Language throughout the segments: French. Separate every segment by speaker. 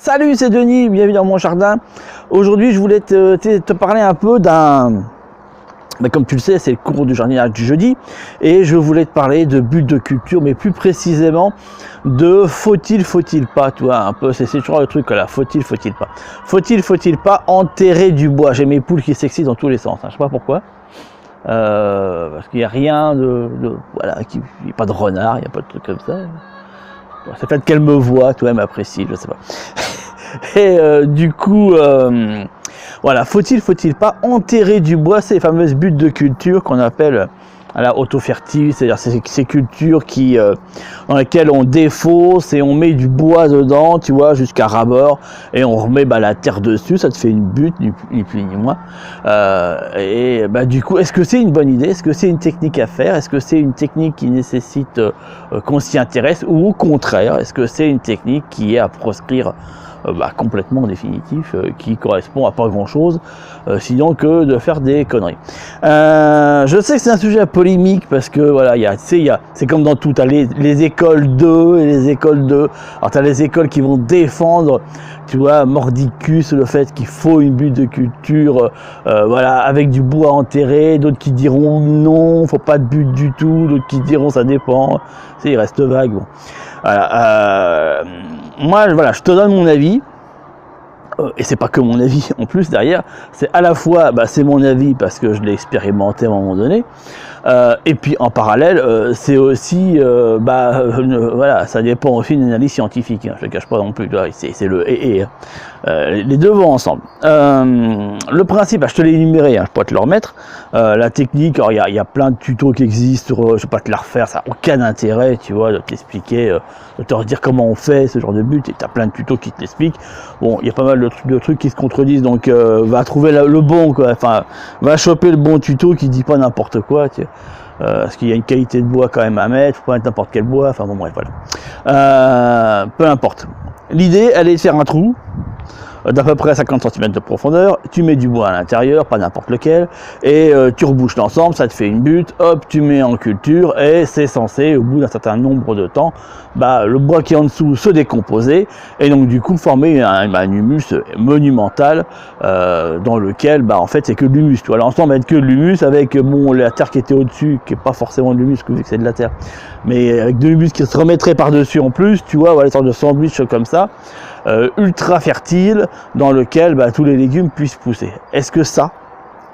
Speaker 1: Salut, c'est Denis, bienvenue dans mon jardin. Aujourd'hui, je voulais te parler un peu d'un... comme tu le sais, c'est le cours du jardinage du jeudi. Et je voulais te parler de buts de culture, mais plus précisément de faut-il pas, tu vois, un peu, c'est toujours le truc là, faut-il pas. Faut-il pas enterrer du bois. J'ai mes poules qui s'excitent dans tous les sens, hein, je sais pas pourquoi. Parce qu'il n'y a rien voilà, il n'y a pas de renard, il n'y a pas de truc comme ça. C'est peut-être qu'elle me voit, toi, elle m'apprécie, je sais pas. Et du coup, voilà, faut-il pas enterrer du bois, ces fameuses buts de culture qu'on appelle auto-fertile, c'est-à-dire ces cultures dans lesquelles on défausse et on met du bois dedans, tu vois, jusqu'à ras-bord, et on remet la terre dessus, ça te fait une butte, ni plus ni moins. Et du coup, est-ce que c'est une bonne idée? Est-ce que c'est une technique à faire? Est-ce que c'est une technique qui nécessite qu'on s'y intéresse? Ou au contraire, est-ce que c'est une technique qui est à proscrire complètement définitif, qui correspond à pas grand chose, sinon que de faire des conneries. Je sais que c'est un sujet polémique parce que voilà, c'est comme dans tout, t'as les écoles 2 et les écoles 2. Alors t'as les écoles qui vont défendre, tu vois, mordicus, le fait qu'il faut une butte de culture, voilà, avec du bois enterré, d'autres qui diront non, faut pas de butte du tout, d'autres qui diront ça dépend, il reste vague, bon. Voilà, moi, voilà, je te donne mon avis, et c'est pas que mon avis en plus derrière, c'est à la fois, c'est mon avis parce que je l'ai expérimenté à un moment donné, et puis en parallèle, c'est aussi, voilà, ça dépend aussi d'une analyse scientifique, hein, je le cache pas non plus, c'est le les deux vont ensemble. Le principe, je te l'ai énuméré, hein, je pourrais te le remettre. La technique, il y a plein de tutos qui existent, je vais pas te la refaire, ça n'a aucun intérêt, tu vois, de t'expliquer, de te redire comment on fait ce genre de but, et tu as plein de tutos qui te l'expliquent. Bon, il y a pas mal de trucs qui se contredisent, donc va trouver le bon, quoi. Enfin, va choper le bon tuto qui dit pas n'importe quoi, tu vois. Parce qu'il y a une qualité de bois quand même à mettre, faut pas mettre n'importe quel bois, enfin bon bref, voilà. Peu importe. L'idée, elle est de faire un trou d'à peu près 50 cm de profondeur, tu mets du bois à l'intérieur, pas n'importe lequel, et tu rebouches l'ensemble, ça te fait une butte, hop, tu mets en culture, et c'est censé, au bout d'un certain nombre de temps, le bois qui est en dessous se décomposer, et donc du coup former un humus monumental, dans lequel, en fait, c'est que de l'humus, tu vois, l'ensemble va être que de l'humus, avec, la terre qui était au-dessus, qui est pas forcément de l'humus, vu que c'est de la terre, mais avec de l'humus qui se remettrait par-dessus en plus, tu vois, voilà, une sorte de sandwich comme ça, ultra fertile, dans lequel tous les légumes puissent pousser. Est-ce que ça,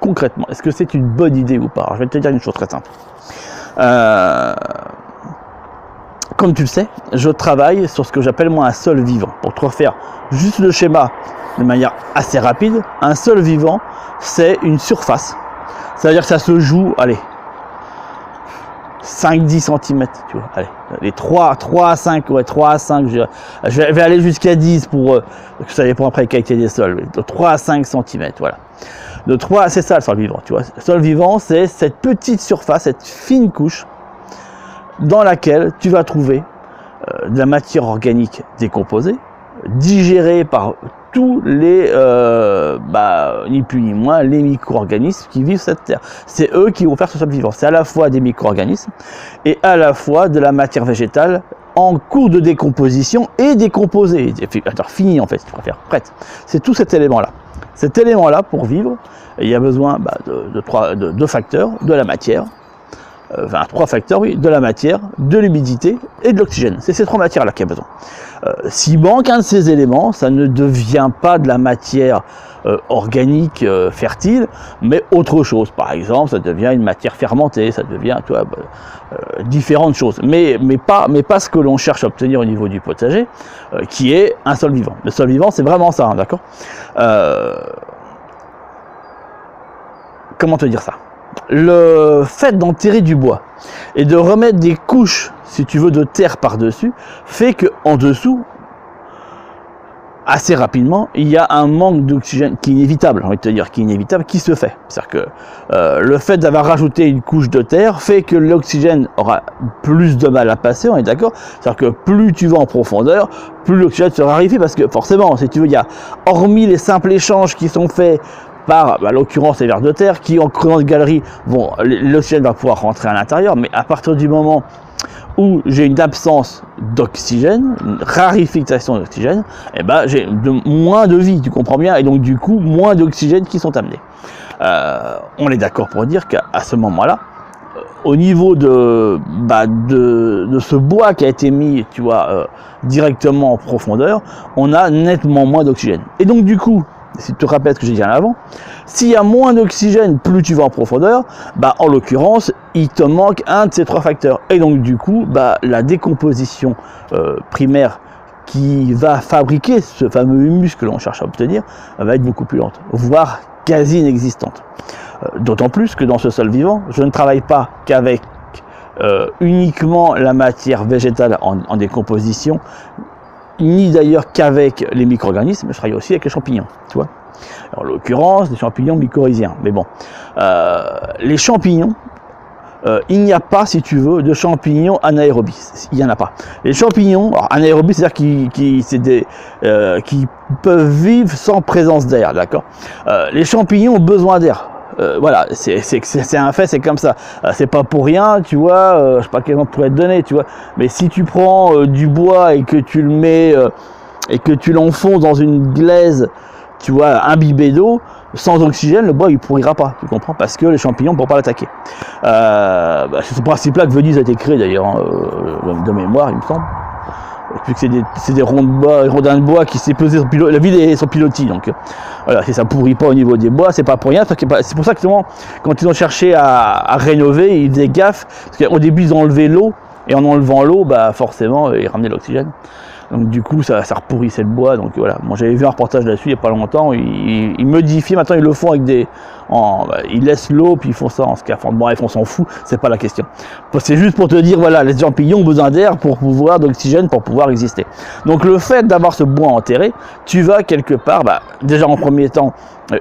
Speaker 1: concrètement, est-ce que c'est une bonne idée ou pas? Alors, je vais te dire une chose très simple. Comme tu le sais, je travaille sur ce que j'appelle moi un sol vivant. Pour te refaire juste le schéma de manière assez rapide, un sol vivant, c'est une surface. C'est-à-dire que ça se joue, allez, 5-10 cm, tu vois, allez, les 3 à 5, ouais, 3 à 5, je vais aller jusqu'à 10 pour, ça dépend après la qualité des sols, de 3 à 5 cm, voilà. De 3, c'est ça le sol vivant, tu vois. Le sol vivant, c'est cette petite surface, cette fine couche, dans laquelle tu vas trouver de la matière organique décomposée, digérée par tous les, ni plus ni moins, les micro-organismes qui vivent cette terre. C'est eux qui vont faire ce sol vivant. C'est à la fois des micro-organismes et à la fois de la matière végétale en cours de décomposition et décomposée, finie en fait, si tu préfères, prête. C'est tout cet élément-là. Cet élément-là, pour vivre, il y a besoin de deux facteurs, de la matière, trois facteurs, oui, de la matière, de l'humidité et de l'oxygène. C'est ces trois matières-là qu'il y a besoin. S'il manque un de ces éléments, ça ne devient pas de la matière organique fertile, mais autre chose. Par exemple, ça devient une matière fermentée, ça devient, tu vois, différentes choses. Mais pas ce que l'on cherche à obtenir au niveau du potager, qui est un sol vivant. Le sol vivant, c'est vraiment ça, hein, d'accord? Comment te dire ça? Le fait d'enterrer du bois et de remettre des couches, si tu veux, de terre par-dessus, fait qu'en dessous, assez rapidement, il y a un manque d'oxygène qui est inévitable, j'ai envie de te dire, qui se fait. C'est-à-dire que le fait d'avoir rajouté une couche de terre fait que l'oxygène aura plus de mal à passer, on est d'accord? C'est-à-dire que plus tu vas en profondeur, plus l'oxygène sera raréfié, parce que forcément, si tu veux, il y a, hormis les simples échanges qui sont faits par, l'occurrence, les vers de terre, qui en creusant de galeries, l'oxygène va pouvoir rentrer à l'intérieur, mais à partir du moment où j'ai une absence d'oxygène, une rarification d'oxygène, et ben j'ai moins de vie, tu comprends bien, et donc du coup moins d'oxygène qui sont amenés. On est d'accord pour dire qu'à ce moment-là, au niveau de ce bois qui a été mis, tu vois, directement en profondeur, on a nettement moins d'oxygène. Et donc du coup, si tu te rappelles ce que j'ai dit avant, s'il y a moins d'oxygène, plus tu vas en profondeur, en l'occurrence, il te manque un de ces trois facteurs. Et donc du coup, la décomposition primaire qui va fabriquer ce fameux humus que l'on cherche à obtenir, va être beaucoup plus lente, voire quasi inexistante. D'autant plus que dans ce sol vivant, je ne travaille pas qu'avec uniquement la matière végétale en décomposition, ni d'ailleurs qu'avec les micro-organismes, je travaille aussi avec les champignons, tu vois. En l'occurrence, les champignons mycorhiziens. Mais bon, les champignons, il n'y a pas, si tu veux, de champignons anaérobies. Il n'y en a pas. Les champignons, anaérobies, c'est-à-dire qui peuvent vivre sans présence d'air, d'accord. Les champignons ont besoin d'air. Voilà, c'est un fait, c'est comme ça. C'est pas pour rien, tu vois. Je sais pas quel exemple pourrait te donner, tu vois. Mais si tu prends du bois et que tu le mets et que tu l'enfonces dans une glaise, tu vois, imbibée d'eau, sans oxygène, le bois il pourrira pas, tu comprends, parce que les champignons ne pourront pas l'attaquer. C'est ce principe-là que Venise a été créé d'ailleurs, de mémoire, il me semble. Vu que c'est des rondins de bois qui s'est pesé sur la ville et son pilotis, donc voilà, si ça pourrit pas au niveau des bois, c'est pas pour rien, c'est pour ça que quand ils ont cherché à rénover, ils faisaient gaffe, parce qu'au début ils ont enlevé l'eau, et en enlevant l'eau, forcément, ils ramenaient l'oxygène. Donc du coup, ça repourrissait le bois. Donc voilà, moi j'avais vu un reportage là-dessus il n'y a pas longtemps. Ils modifient, maintenant ils le font avec ils laissent l'eau puis ils font ça en scaphandre. Bref, on s'en fout, c'est pas la question. C'est juste pour te dire, voilà, les champignons ont besoin d'air d'oxygène pour pouvoir exister. Donc le fait d'avoir ce bois enterré, tu vas quelque part, déjà en premier temps,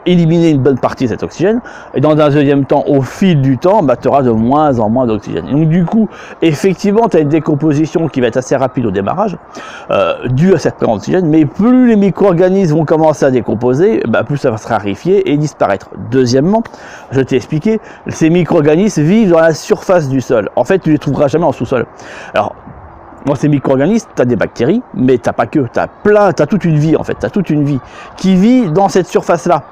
Speaker 1: éliminer une bonne partie de cet oxygène, et dans un deuxième temps, au fil du temps, tu auras de moins en moins d'oxygène. Donc du coup, effectivement, tu as une décomposition qui va être assez rapide au démarrage, due à cette présence d'oxygène, mais plus les micro-organismes vont commencer à décomposer, plus ça va se raréfier et disparaître. Deuxièmement, je t'ai expliqué, ces micro-organismes vivent dans la surface du sol. En fait, tu les trouveras jamais en sous-sol. Alors, dans ces micro-organismes, tu as des bactéries, mais tu n'as pas que, tu as toute une vie en fait, tu as toute une vie qui vit dans cette surface-là.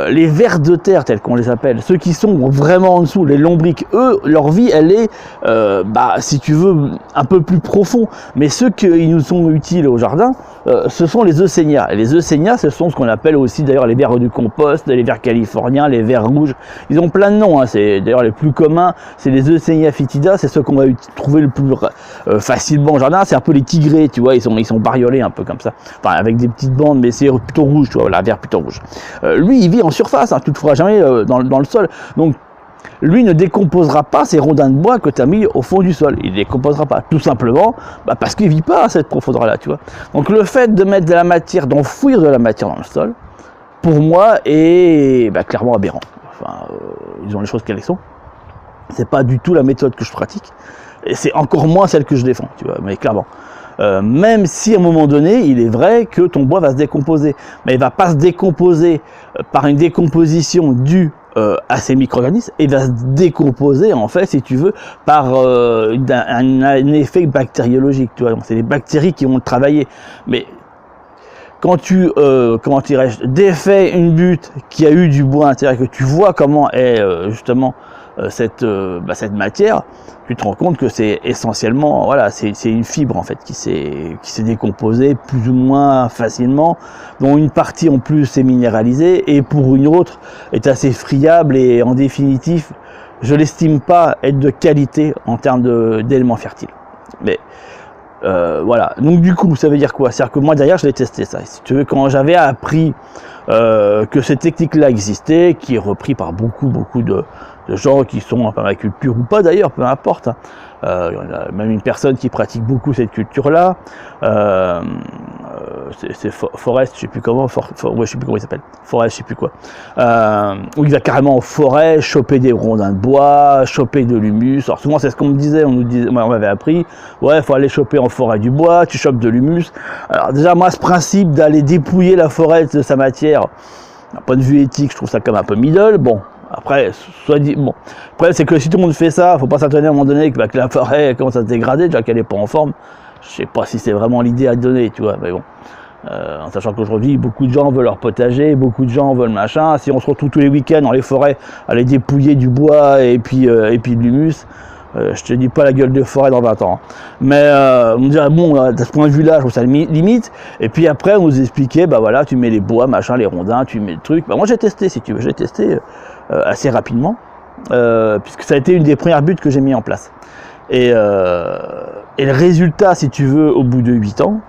Speaker 1: Les vers de terre, tels qu'on les appelle, ceux qui sont vraiment en dessous, les lombriques, eux, leur vie, elle est, si tu veux, un peu plus profond. Mais ceux qui nous sont utiles au jardin, ce sont les Eusenia. Et les Eusenia, ce sont ce qu'on appelle aussi d'ailleurs les vers du compost, les vers californiens, les vers rouges. Ils ont plein de noms, hein. C'est d'ailleurs les plus communs, c'est les Eusenia fetida, c'est ceux qu'on va trouver le plus facilement au jardin. C'est un peu les tigrés, tu vois, ils sont bariolés un peu comme ça, enfin avec des petites bandes, mais c'est plutôt rouge, tu vois, la vers plutôt rouge. Lui, il vit en surface, hein, tu ne le feras jamais dans le sol. Donc, lui ne décomposera pas ces rondins de bois que tu as mis au fond du sol. Il ne décomposera pas, tout simplement parce qu'il ne vit pas à cette profondeur-là, tu vois. Donc, le fait de mettre de la matière, d'enfouir de la matière dans le sol, pour moi, est clairement aberrant. Enfin, disons les choses qu'elles sont. C'est pas du tout la méthode que je pratique. Et c'est encore moins celle que je défends, tu vois, mais clairement. Même si à un moment donné, il est vrai que ton bois va se décomposer, mais il ne va pas se décomposer par une décomposition due à ces micro-organismes, il va se décomposer en fait, si tu veux, par un effet bactériologique, tu vois. C'est les bactéries qui vont le travailler. Mais quand tu défais une butte qui a eu du bois à l'intérieur, que tu vois comment est justement cette matière, tu te rends compte que c'est essentiellement, voilà, c'est une fibre en fait qui s'est décomposée plus ou moins facilement, dont une partie en plus est minéralisée et pour une autre est assez friable et en définitive, je l'estime pas être de qualité en termes d'éléments fertiles. Mais voilà, donc du coup ça veut dire quoi? C'est-à-dire que moi derrière je l'ai testé ça, si tu veux, quand j'avais appris que cette technique-là existait, qui est repris par beaucoup de gens qui sont en permaculture ou pas d'ailleurs, peu importe. Hein. Il y a même une personne qui pratique beaucoup cette culture-là. C'est Forest, je sais plus comment, ouais, je sais plus comment il s'appelle. Forest, je sais plus quoi. Où il va carrément en forêt, choper des rondins de bois, choper de l'humus. Alors souvent c'est ce qu'on me disait, on m'avait appris. Ouais, il faut aller choper en forêt du bois, tu chopes de l'humus. Alors déjà moi ce principe d'aller dépouiller la forêt de sa matière, d'un point de vue éthique, je trouve ça comme un peu middle. Bon. après, après c'est que si tout le monde fait ça, faut pas s'attendre à un moment donné que la forêt commence à se dégrader, déjà qu'elle est pas en forme. Je sais pas si c'est vraiment l'idée à donner, tu vois, mais bon. En sachant qu'aujourd'hui, beaucoup de gens veulent leur potager, beaucoup de gens veulent machin. Si on se retrouve tous les week-ends dans les forêts à aller dépouiller du bois et puis de l'humus, je te dis pas la gueule de forêt dans 20 ans. Mais on dirait, bon, à ce point de vue-là, je trouve ça limite. Et puis après, on nous expliquait, bah voilà, tu mets les bois, machin, les rondins, tu mets le truc. Bah moi, j'ai testé, si tu veux, j'ai testé assez rapidement, puisque ça a été une des premières buts que j'ai mis en place. Et le résultat, si tu veux, au bout de 8 ans,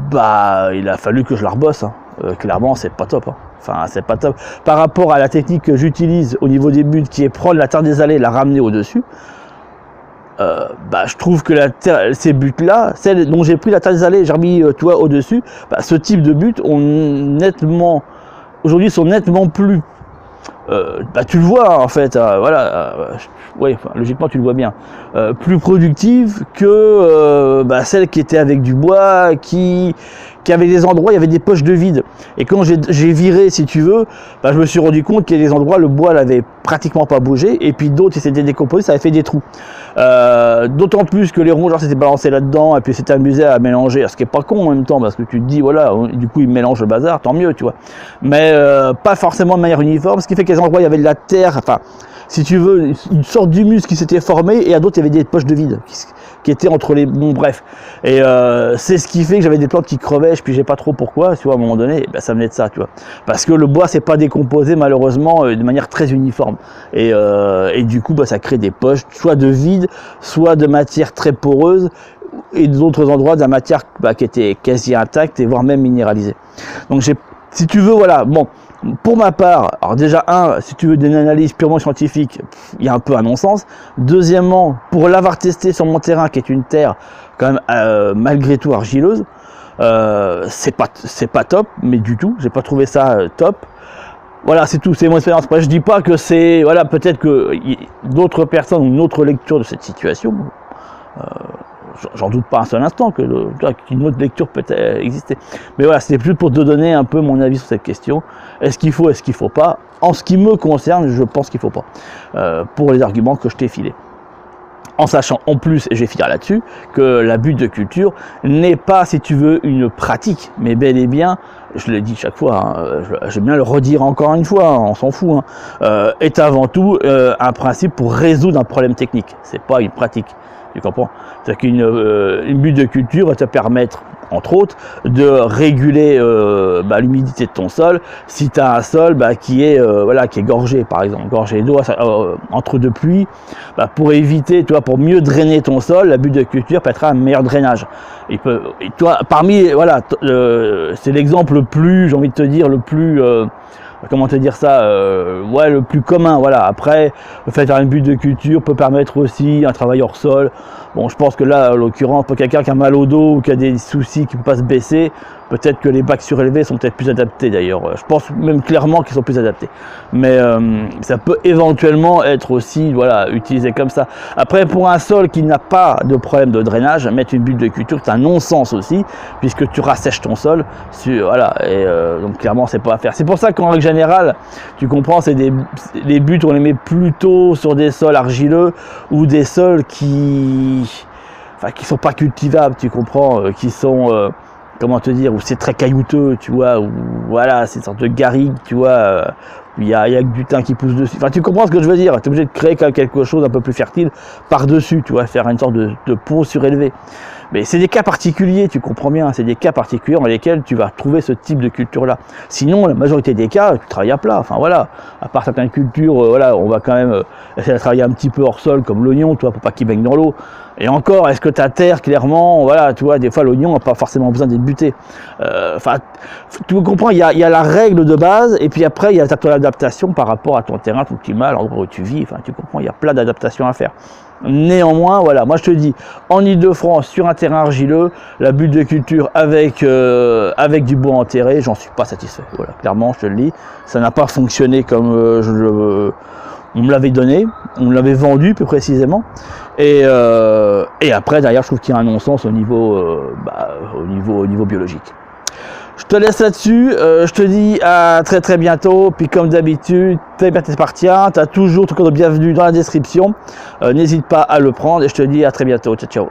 Speaker 1: bah, il a fallu que je la rebosse. Hein. Clairement, c'est pas top. Hein. Enfin, c'est pas top. Par rapport à la technique que j'utilise au niveau des buts, qui est prendre la terre des allées et la ramener au-dessus, bah, je trouve que ces buts-là, celles dont j'ai pris la terre des allées et j'ai remis au-dessus, bah, ce type de buts aujourd'hui sont nettement plus. Bah, tu le vois en fait, oui, enfin, logiquement tu le vois bien, plus productive que bah, celle qui était avec du bois, qui avait des endroits, il y avait des poches de vide. Et quand j'ai viré, si tu veux, bah, je me suis rendu compte qu'il y a des endroits, le bois n'avait pratiquement pas bougé, et puis d'autres, il s'était décomposé, ça avait fait des trous. D'autant plus que les rongeurs s'étaient balancés là-dedans, et puis s'étaient amusés à mélanger, ce qui est pas con en même temps, parce que tu te dis, voilà, du coup ils mélangent le bazar, tant mieux, tu vois. Mais pas forcément de manière uniforme, ce qui fait que les endroits, il y avait de la terre, enfin, si tu veux, une sorte d'humus qui s'était formé, et à d'autres, il y avait des poches de vide qui étaient entre les... Bon, bref. Et c'est ce qui fait que j'avais des plantes qui crevaient, puis j'ai pas trop pourquoi, tu vois, à un moment donné, ben, ça venait de ça, tu vois. Parce que le bois s'est pas décomposé, malheureusement, de manière très uniforme. Et du coup, bah, ça crée des poches, soit de vide, soit de matière très poreuse, et d'autres endroits, de la matière bah, qui était quasi intacte, et voire même minéralisée. Donc, si tu veux, voilà, bon... Pour ma part, alors déjà si tu veux une analyse purement scientifique, il y a un peu un non-sens. Deuxièmement, pour l'avoir testé sur mon terrain, qui est une terre quand même malgré tout argileuse, c'est pas top, mais du tout. J'ai pas trouvé ça top. Voilà, c'est tout, c'est mon expérience. Moi, je dis pas que c'est, voilà, peut-être que d'autres personnes ont une autre lecture de cette situation. J'en doute pas un seul instant qu'une autre lecture peut exister. Mais voilà, c'était plus pour te donner un peu mon avis sur cette question. Est-ce qu'il faut, est-ce qu'il faut pas? En ce qui me concerne, je pense qu'il faut pas. Pour les arguments que je t'ai filés. En sachant en plus, et je vais finir là-dessus, que la butte de culture n'est pas, si tu veux, une pratique, mais bel et bien, je le dis chaque fois, hein, j'aime bien le redire encore une fois, hein, on s'en fout, hein, est avant tout un principe pour résoudre un problème technique. C'est pas une pratique. Tu comprends? C'est-à-dire qu'une butte de culture va te permettre, entre autres, de réguler l'humidité de ton sol. Si tu as un sol qui est gorgé, par exemple, gorgé d'eau entre deux pluies, pour éviter, tu vois, pour mieux drainer ton sol, la butte de culture permettra un meilleur drainage. C'est l'exemple le plus, j'ai envie de te dire, le plus... comment te dire ça, le plus commun, voilà. Après, le fait de faire une butte de culture peut permettre aussi un travail hors sol. Bon, je pense que là, en l'occurrence, pour quelqu'un qui a mal au dos ou qui a des soucis, qui ne peut pas se baisser, peut-être que les bacs surélevés sont peut-être plus adaptés d'ailleurs. Je pense même clairement qu'ils sont plus adaptés. Mais ça peut éventuellement être aussi, voilà, utilisé comme ça. Après, pour un sol qui n'a pas de problème de drainage, mettre une butte de culture, c'est un non-sens aussi, puisque tu rassèches ton sol. Voilà, et donc clairement, c'est pas à faire. C'est pour ça qu'en règle générale, tu comprends, les buttes, on les met plutôt sur des sols argileux ou des sols qui sont pas cultivables, tu comprends, qui sont comment te dire, où c'est très caillouteux, tu vois, où voilà, c'est une sorte de garrigue, tu vois, où il y a que du thym qui pousse dessus. Enfin, tu comprends ce que je veux dire, tu es obligé de créer quand même quelque chose un peu plus fertile par-dessus, tu vois, faire une sorte de pont surélevé. Mais c'est des cas particuliers, tu comprends bien, c'est des cas particuliers dans lesquels tu vas trouver ce type de culture-là. Sinon, la majorité des cas, tu travailles à plat, enfin voilà, à part certaines cultures, on va quand même essayer de travailler un petit peu hors sol, comme l'oignon, tu vois, pour pas qu'il baigne dans l'eau. Et encore, est-ce que ta terre, clairement, voilà, tu vois, des fois l'oignon n'a pas forcément besoin d'être buté. Tu comprends, il y a la règle de base, et puis après, il y a ton adaptation par rapport à ton terrain, ton climat, l'endroit où tu vis, enfin, tu comprends, il y a plein d'adaptations à faire. Néanmoins, voilà, moi je te dis, en Ile-de-France, sur un terrain argileux, la butte de culture avec du bois enterré, j'en suis pas satisfait. Voilà, clairement, je te le dis, ça n'a pas fonctionné comme on me l'avait donné, on me l'avait vendu plus précisément. Et après, derrière, je trouve qu'il y a un non-sens au niveau biologique. Je te laisse là-dessus, je te dis à très bientôt, puis comme d'habitude, t'es bien t'appartient, tu as toujours ton code de bienvenue dans la description, n'hésite pas à le prendre et je te dis à très bientôt, ciao ciao.